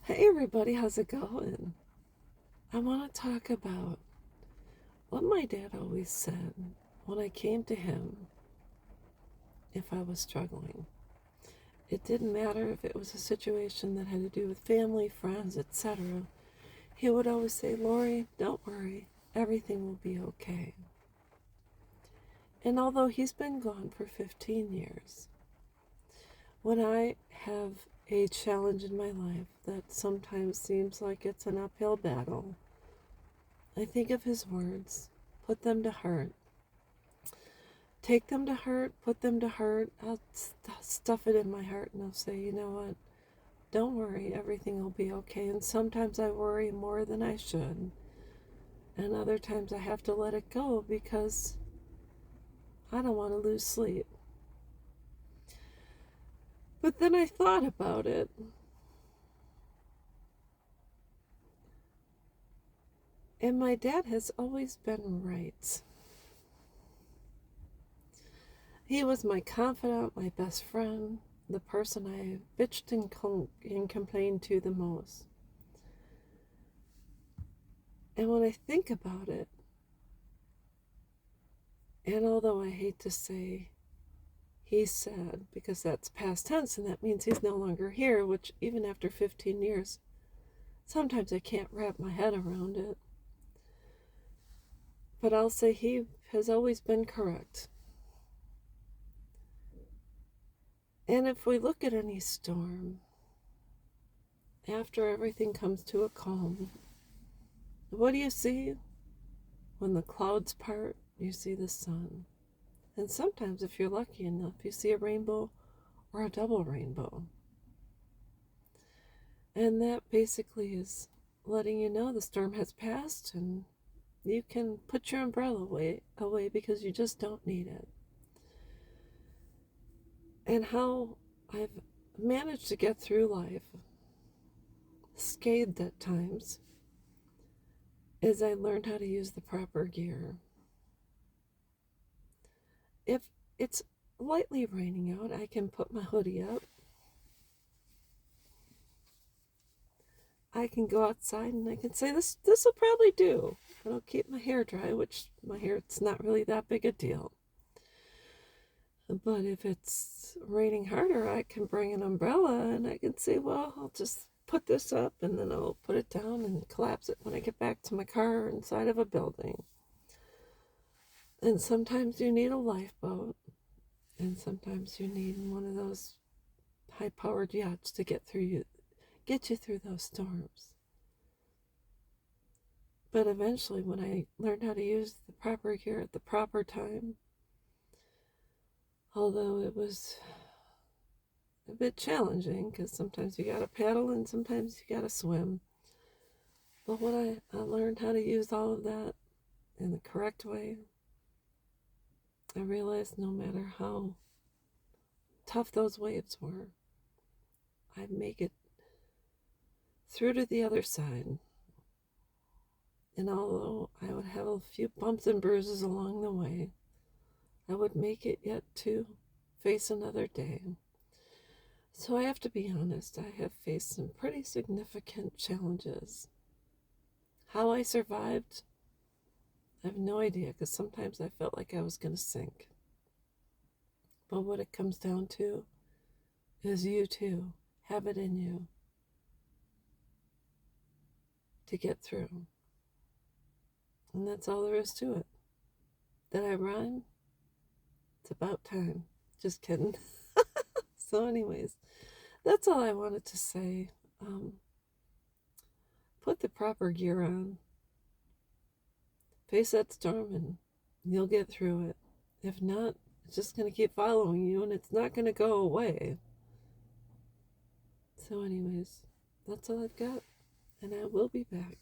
Hey everybody, how's it going? I want to talk about what my dad always said when I came to him if I was struggling. It didn't matter if it was a situation that had to do with family, friends, etc. He would always say, Lori, don't worry, everything will be okay. And although he's been gone for 15 years, when I have a challenge in my life that sometimes seems like it's an uphill battle, I think of his words, put them to heart. Take them to heart, put them to heart. I'll stuff it in my heart and I'll say, you know what? Don't worry, everything will be okay. And sometimes I worry more than I should. And other times I have to let it go because I don't want to lose sleep. But then I thought about it. And my dad has always been right. He was my confidant, my best friend, the person I bitched and complained to the most. And when I think about it, and although I hate to say he said, because that's past tense and that means he's no longer here, which even after 15 years, sometimes I can't wrap my head around it. But I'll say he has always been correct. And if we look at any storm, after everything comes to a calm, what do you see? When the clouds part, you see the sun. And sometimes, if you're lucky enough, you see a rainbow or a double rainbow. And that basically is letting you know the storm has passed and you can put your umbrella away because you just don't need it. And how I've managed to get through life, scathed at times, is I learned how to use the proper gear. If it's lightly raining out, I can put my hoodie up. I can go outside and I can say, this will probably do. It'll keep my hair dry, which my hair, it's not really that big a deal. But if it's raining harder, I can bring an umbrella and I can say, well, I'll just put this up and then I'll put it down and collapse it when I get back to my car inside of a building. And sometimes you need a lifeboat, and sometimes you need one of those high-powered yachts to get you through those storms. But eventually, when I learned how to use the proper gear at the proper time, although it was a bit challenging because sometimes you gotta paddle and sometimes you gotta swim. But when I learned how to use all of that in the correct way, I realized no matter how tough those waves were, I'd make it through to the other side. And although I would have a few bumps and bruises along the way, I would make it yet to face another day. So I have to be honest, I have faced some pretty significant challenges. How I survived, I have no idea, because sometimes I felt like I was going to sink. But what it comes down to is you too have it in you to get through. And that's all there is to it. Did I rhyme? It's about time. Just kidding. So anyways, that's all I wanted to say. Put the proper gear on. Face that storm and you'll get through it. If not, it's just going to keep following you and it's not going to go away. So anyways, that's all I've got, and I will be back.